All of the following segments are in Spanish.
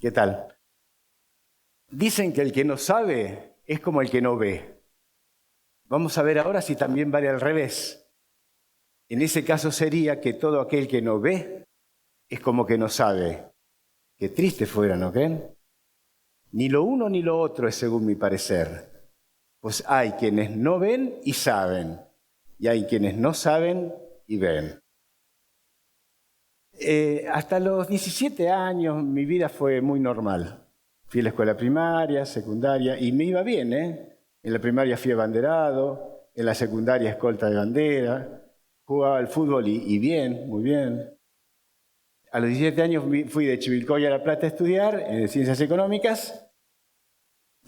¿Qué tal? Dicen que el que no sabe es como el que no ve. Vamos a ver ahora si también vale al revés. En ese caso sería que todo aquel que no ve es como que no sabe. Qué triste fuera, ¿no creen? Ni lo uno ni lo otro es según mi parecer. Pues hay quienes no ven y saben, y hay quienes no saben y ven. Hasta los 17 años mi vida fue muy normal. Fui a la escuela primaria, secundaria, y me iba bien, ¿eh? En la primaria fui abanderado, en la secundaria escolta de bandera, jugaba al fútbol y bien, muy bien. A los 17 años fui de Chivilcoy a La Plata a estudiar en Ciencias Económicas,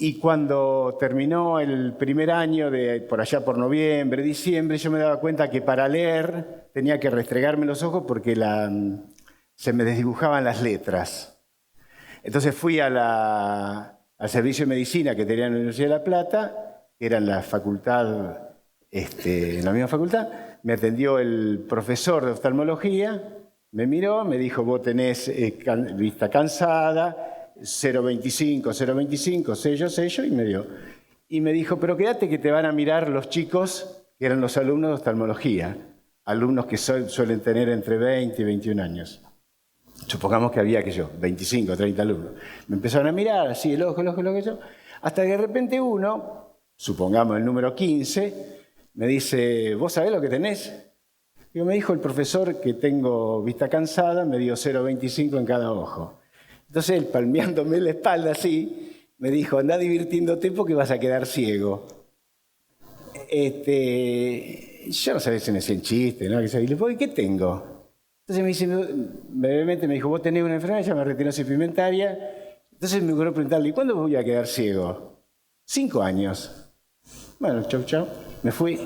y cuando terminó el primer año, por allá por noviembre, diciembre, yo me daba cuenta que para leer tenía que restregarme los ojos porque se me desdibujaban las letras. Entonces fui al servicio de medicina que tenía en la Universidad de La Plata, que era en la facultad, en la misma facultad. Me atendió el profesor de oftalmología, me miró, me dijo, vos tenés vista cansada, 0,25, 0,25, sello, y me dio. Y me dijo, pero quédate que te van a mirar los chicos, que eran los alumnos de oftalmología, alumnos que suelen tener entre 20 y 21 años. Supongamos que había, 25, 30 alumnos. Me empezaron a mirar así, el ojo, hasta que de repente uno, supongamos el número 15, me dice, ¿vos sabés lo que tenés? Digo, me dijo el profesor que tengo vista cansada, me dio 0,25 en cada ojo. Entonces él, palmeándome la espalda así, me dijo, andá divirtiéndote porque vas a quedar ciego. Yo no sabía si me hacía un chiste, ¿no? Y le digo, ¿qué tengo? Entonces me dice, brevemente me dijo, vos tenés una enfermedad, se llama retinosis pigmentaria. Entonces me ocurrió preguntarle, ¿y cuándo voy a quedar ciego? 5 años. Bueno, chau, me fui.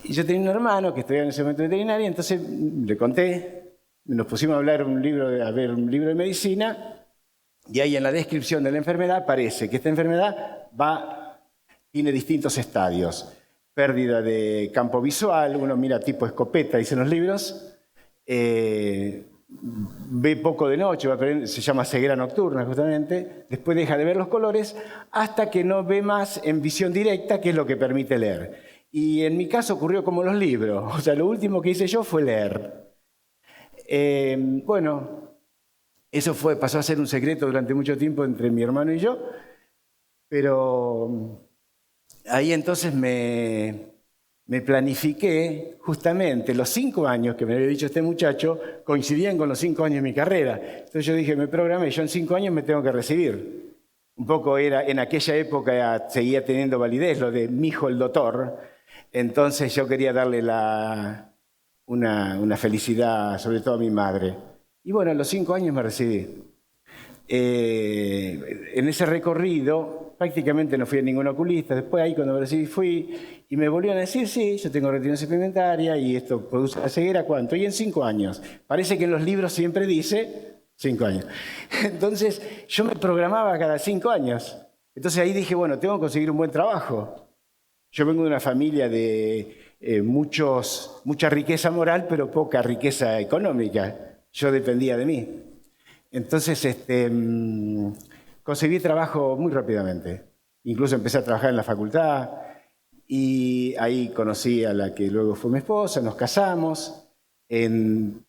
Y yo tenía un hermano que estudiaba en ese momento veterinaria, entonces le conté, nos pusimos a ver un libro de medicina, y ahí en la descripción de la enfermedad aparece que esta enfermedad tiene distintos estadios. Pérdida de campo visual, uno mira tipo escopeta, dicen los libros, ve poco de noche, se llama ceguera nocturna justamente, después deja de ver los colores hasta que no ve más en visión directa, que es lo que permite leer. Y en mi caso ocurrió como los libros, o sea, lo último que hice yo fue leer. Bueno, eso pasó a ser un secreto durante mucho tiempo entre mi hermano y yo, pero ahí entonces me planifiqué, justamente los 5 años que me había dicho este muchacho coincidían con los 5 años de mi carrera. Entonces yo dije, me programé, yo en 5 años me tengo que recibir. Un poco era, en aquella época seguía teniendo validez lo de mi hijo el doctor, entonces yo quería darle una felicidad, sobre todo a mi madre. Y bueno, a los 5 años me recibí. En ese recorrido prácticamente no fui a ningún oculista. Después ahí cuando me recibí fui y me volvieron a decir, sí, yo tengo retinosis pigmentaria y esto produce la ceguera, ¿cuánto? Y en 5 años. Parece que en los libros siempre dice 5 años. Entonces yo me programaba cada 5 años. Entonces ahí dije, bueno, tengo que conseguir un buen trabajo. Yo vengo de una familia de mucha riqueza moral, pero poca riqueza económica. Yo dependía de mí. Entonces conseguí trabajo muy rápidamente. Incluso empecé a trabajar en la facultad y ahí conocí a la que luego fue mi esposa, nos casamos. En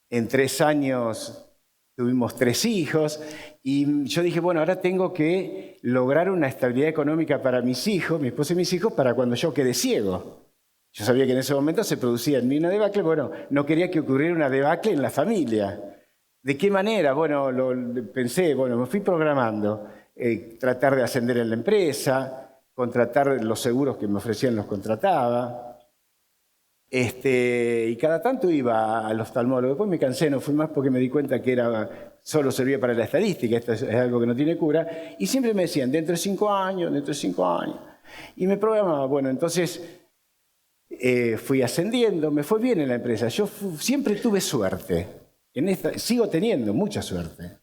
3 años tuvimos 3 hijos y yo dije, bueno, ahora tengo que lograr una estabilidad económica para mis hijos, mi esposa y mis hijos, para cuando yo quede ciego. Yo sabía que en ese momento se producía en mí una debacle, bueno, no quería que ocurriera una debacle en la familia. ¿De qué manera? Bueno, pensé, me fui programando, tratar de ascender en la empresa, contratar los seguros que me ofrecían, los contrataba. Y cada tanto iba al oftalmólogo. Después me cansé, no fui más porque me di cuenta que solo servía para la estadística, esto es algo que no tiene cura. Y siempre me decían, dentro de 5 años, dentro de 5 años. Y me programaba, bueno, entonces fui ascendiendo, me fue bien en la empresa. Yo siempre tuve suerte. Sigo teniendo mucha suerte.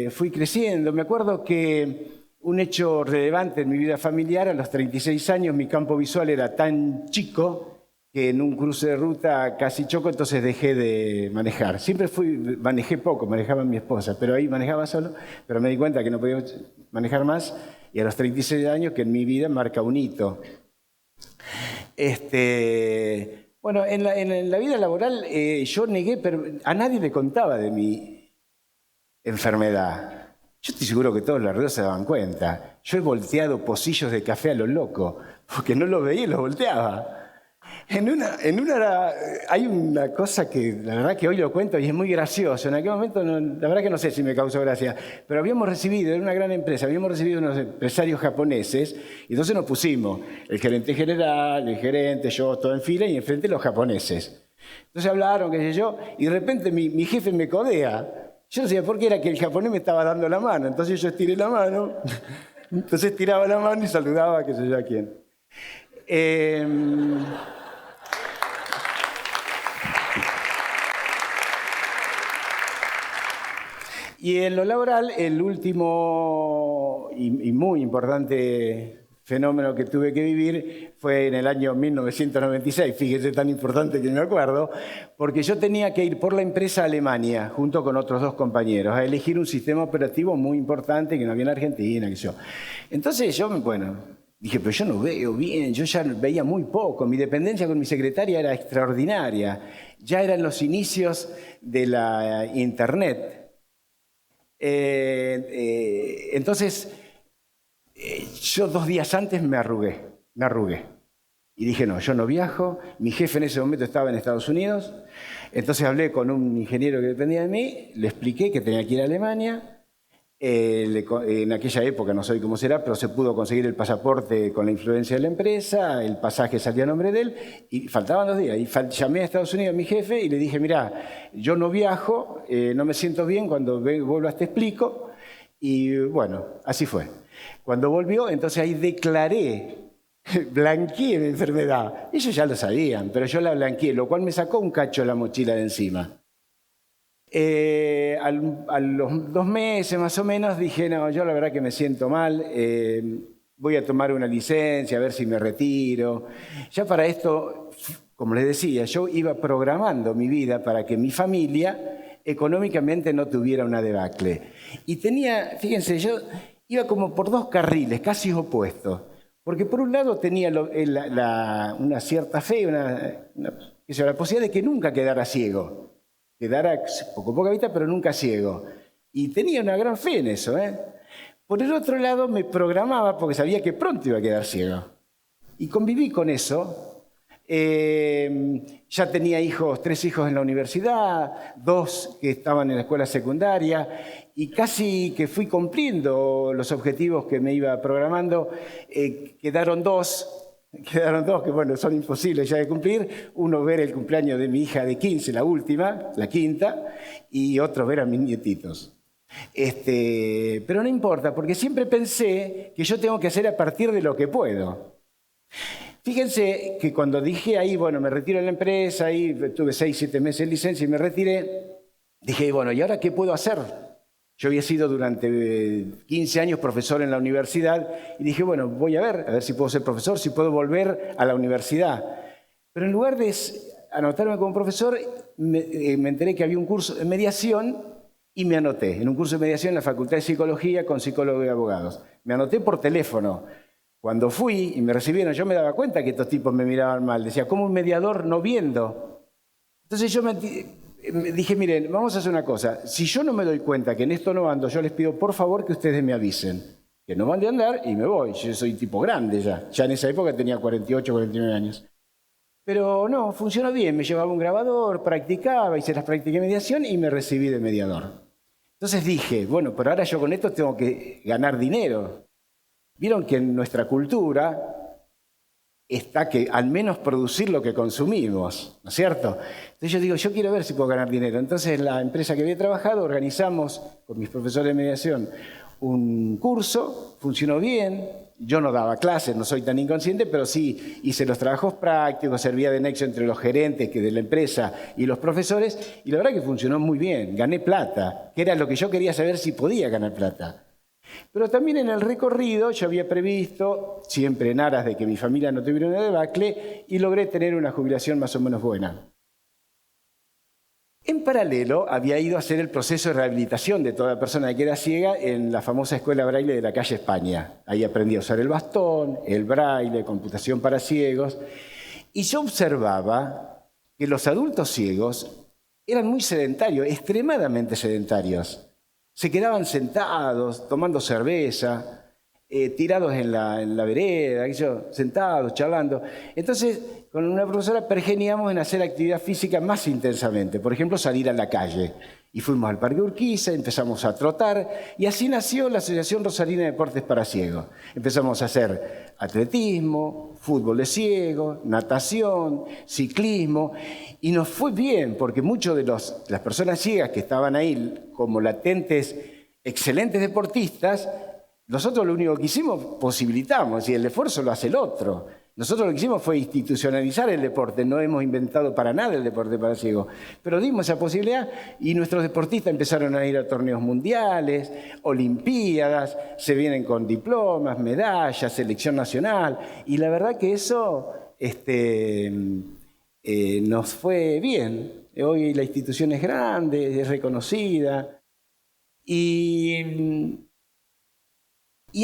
Fui creciendo. Me acuerdo que un hecho relevante en mi vida familiar, a los 36 años mi campo visual era tan chico que en un cruce de ruta casi choco, entonces dejé de manejar. Siempre manejé poco, manejaba mi esposa, pero ahí manejaba solo, pero me di cuenta que no podía manejar más, y a los 36 años, que en mi vida marca un hito. Bueno, en la vida laboral yo negué, pero a nadie le contaba de mi enfermedad. Yo estoy seguro que todos los alrededor se daban cuenta. Yo he volteado pocillos de café a lo loco, porque no los veía y los volteaba. Hay una cosa que la verdad que hoy lo cuento y es muy gracioso. En aquel momento, la verdad que no sé si me causó gracia, pero habíamos recibido, era una gran empresa, habíamos recibido unos empresarios japoneses, y entonces nos pusimos, el gerente general, el gerente, yo, todo en fila, y enfrente los japoneses. Entonces hablaron, qué sé yo, y de repente mi jefe me codea. Yo no sabía por qué, era que el japonés me estaba dando la mano, entonces yo estiré la mano, entonces tiraba la mano y saludaba, qué sé yo a quién. Y en lo laboral, el último y muy importante fenómeno que tuve que vivir fue en el año 1996, fíjese, tan importante que me acuerdo, porque yo tenía que ir por la empresa a Alemania, junto con otros 2 compañeros, a elegir un sistema operativo muy importante que no había en Argentina, qué sé yo. Entonces yo, dije, pero yo no veo bien, yo ya veía muy poco, mi dependencia con mi secretaria era extraordinaria, ya eran los inicios de la Internet. Entonces, yo 2 días antes me arrugué. Y dije, no, yo no viajo. Mi jefe en ese momento estaba en Estados Unidos. Entonces hablé con un ingeniero que dependía de mí, le expliqué que tenía que ir a Alemania. En aquella época, no sé cómo será, pero se pudo conseguir el pasaporte con la influencia de la empresa, el pasaje salía a nombre de él, y faltaban 2 días. Y llamé a Estados Unidos a mi jefe y le dije, mirá, yo no viajo, no me siento bien, cuando vuelvas te explico. Y bueno, así fue. Cuando volvió, entonces ahí declaré, blanqueé mi enfermedad. Ellos ya lo sabían, pero yo la blanqueé, lo cual me sacó un cacho de la mochila de encima. A los 2 meses más o menos dije, no, yo la verdad que me siento mal, voy a tomar una licencia, a ver si me retiro. Ya para esto, como les decía, yo iba programando mi vida para que mi familia económicamente no tuviera una debacle. Y tenía, fíjense, yo iba como por 2 carriles, casi opuestos. Porque por un lado tenía una cierta fe, la posibilidad de que nunca quedara ciego. Quedara poca vista, pero nunca ciego. Y tenía una gran fe en eso. Por el otro lado, me programaba porque sabía que pronto iba a quedar ciego. Y conviví con eso. Ya tenía 3 hijos en la universidad, 2 que estaban en la escuela secundaria, y casi que fui cumpliendo los objetivos que me iba programando. Quedaron dos que, bueno, son imposibles ya de cumplir. Uno, ver el cumpleaños de mi hija de 15, la quinta, y otro, ver a mis nietitos. Pero no importa, porque siempre pensé que yo tengo que hacer a partir de lo que puedo. Fíjense que cuando dije ahí, bueno, me retiro de la empresa, ahí tuve 6, 7 meses de licencia y me retiré, dije, bueno, ¿y ahora qué puedo hacer? Yo había sido durante 15 años profesor en la universidad y dije, bueno, voy a ver si puedo ser profesor, si puedo volver a la universidad. Pero en lugar de anotarme como profesor, me enteré que había un curso de mediación y me anoté en un curso de mediación en la Facultad de Psicología con psicólogos y abogados. Me anoté por teléfono. Cuando fui y me recibieron, yo me daba cuenta que estos tipos me miraban mal. Decía, ¿cómo un mediador no viendo? Entonces yo me dije, miren, vamos a hacer una cosa. Si yo no me doy cuenta que en esto no ando, yo les pido por favor que ustedes me avisen. Que no van de andar y me voy. Yo soy tipo grande ya. Ya en esa época tenía 48, 49 años. Pero no, funcionó bien. Me llevaba un grabador, practicaba, hice las prácticas de mediación y me recibí de mediador. Entonces dije, bueno, pero ahora yo con esto tengo que ganar dinero. Vieron que en nuestra cultura está que al menos producir lo que consumimos, ¿no es cierto? Entonces yo digo, yo quiero ver si puedo ganar dinero. Entonces la empresa que había trabajado, organizamos con mis profesores de mediación un curso, funcionó bien. Yo no daba clases, no soy tan inconsciente, pero sí hice los trabajos prácticos, servía de nexo entre los gerentes de la empresa y los profesores, y la verdad que funcionó muy bien, gané plata, que era lo que yo quería saber si podía ganar plata. Pero también en el recorrido yo había previsto, siempre en aras de que mi familia no tuviera una debacle, y logré tener una jubilación más o menos buena. En paralelo, había ido a hacer el proceso de rehabilitación de toda persona que era ciega en la famosa Escuela Braille de la calle España. Ahí aprendí a usar el bastón, el braille, computación para ciegos. Y yo observaba que los adultos ciegos eran muy sedentarios, extremadamente sedentarios. Se quedaban sentados, tomando cerveza, tirados en la vereda, sentados, charlando. Entonces, con una profesora pergeníamos en hacer actividad física más intensamente. Por ejemplo, salir a la calle. Y fuimos al Parque Urquiza, empezamos a trotar, y así nació la Asociación Rosarina de Deportes para Ciegos. Empezamos a hacer atletismo, fútbol de ciegos, natación, ciclismo, y nos fue bien, porque muchos de las personas ciegas que estaban ahí como latentes, excelentes deportistas, nosotros lo único que hicimos, posibilitamos, y el esfuerzo lo hace el otro. Nosotros lo que hicimos fue institucionalizar el deporte, no hemos inventado para nada el deporte para ciegos, pero dimos esa posibilidad y nuestros deportistas empezaron a ir a torneos mundiales, olimpiadas, se vienen con diplomas, medallas, selección nacional, y la verdad que eso nos fue bien. Hoy la institución es grande, es reconocida, y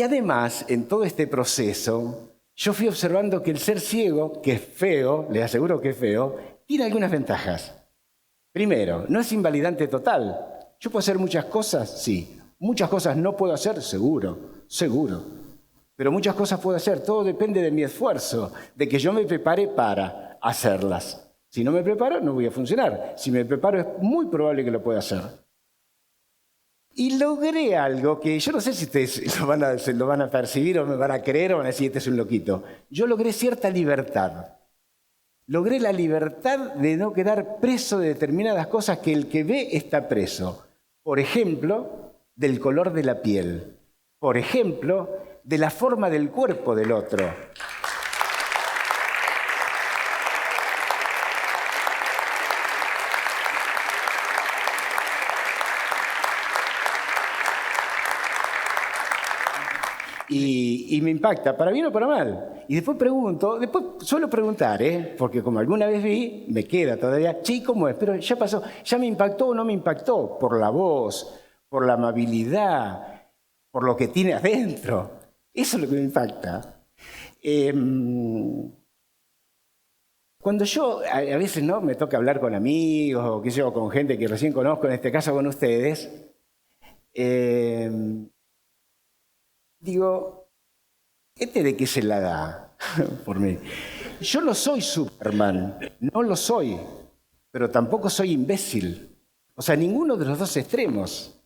además, en todo este proceso, yo fui observando que el ser ciego, que es feo, les aseguro que es feo, tiene algunas ventajas. Primero, no es invalidante total. ¿Yo puedo hacer muchas cosas? Sí. ¿Muchas cosas no puedo hacer? Seguro, seguro. Pero muchas cosas puedo hacer. Todo depende de mi esfuerzo, de que yo me prepare para hacerlas. Si no me preparo, no voy a funcionar. Si me preparo, es muy probable que lo pueda hacer. Y logré algo que yo no sé si ustedes lo van a percibir o me van a creer o van a decir, este es un loquito. Yo logré cierta libertad. Logré la libertad de no quedar preso de determinadas cosas que el que ve está preso. Por ejemplo, del color de la piel. Por ejemplo, de la forma del cuerpo del otro. Y me impacta, para bien o para mal. Y después suelo preguntar, porque como alguna vez vi, me queda todavía, che, ¿cómo es? Pero ya pasó, ¿ya me impactó o no me impactó? Por la voz, por la amabilidad, por lo que tiene adentro. Eso es lo que me impacta. Cuando yo, a veces no, me toca hablar con amigos o qué sé yo, con gente que recién conozco, en este caso con ustedes, digo, ¿este de qué se la da por mí? Yo no soy Superman, no lo soy, pero tampoco soy imbécil. O sea, ninguno de los dos extremos.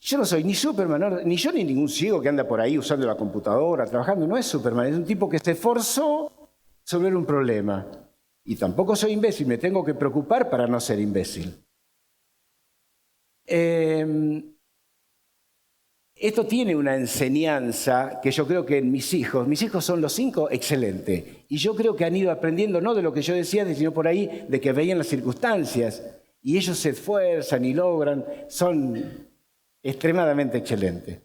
Yo no soy ni Superman, ni yo ni ningún ciego que anda por ahí usando la computadora, trabajando. No es Superman, es un tipo que se esforzó sobre un problema. Y tampoco soy imbécil, me tengo que preocupar para no ser imbécil. Esto tiene una enseñanza que yo creo que en mis hijos son los 5 excelentes, y yo creo que han ido aprendiendo no de lo que yo decía, sino por ahí de que veían las circunstancias, y ellos se esfuerzan y logran, son extremadamente excelentes.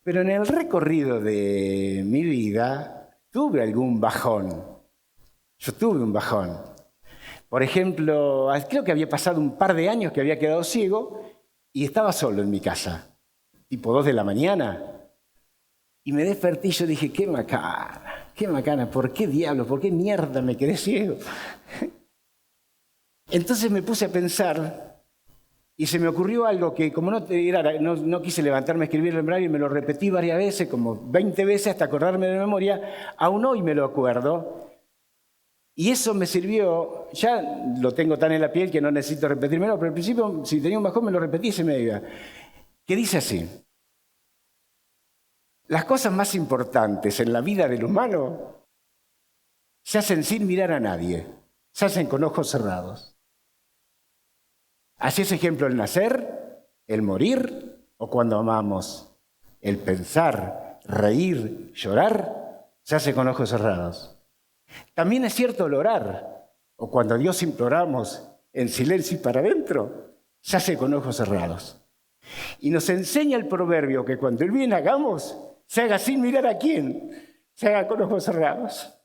Pero en el recorrido de mi vida tuve algún bajón. Yo tuve un bajón. Por ejemplo, creo que había pasado un par de años que había quedado ciego y estaba solo en mi casa. Tipo 2 de la mañana, y me desperté y yo dije, qué macana, ¿por qué diablos, por qué mierda me quedé ciego? Entonces me puse a pensar y se me ocurrió algo que como no quise levantarme a escribirlo en braille y me lo repetí varias veces, como 20 veces hasta acordarme de memoria, aún hoy me lo acuerdo. Y eso me sirvió, ya lo tengo tan en la piel que no necesito repetírmelo, pero al principio si tenía un bajón me lo repetí y se me iba. Que dice así: las cosas más importantes en la vida del humano se hacen sin mirar a nadie, se hacen con ojos cerrados. Así es ejemplo el nacer, el morir o cuando amamos. El pensar, reír, llorar, se hace con ojos cerrados. También es cierto el orar, o cuando a Dios imploramos en silencio y para adentro, se hace con ojos cerrados. Y nos enseña el proverbio que cuando el bien hagamos, se haga sin mirar a quién, se haga con ojos cerrados.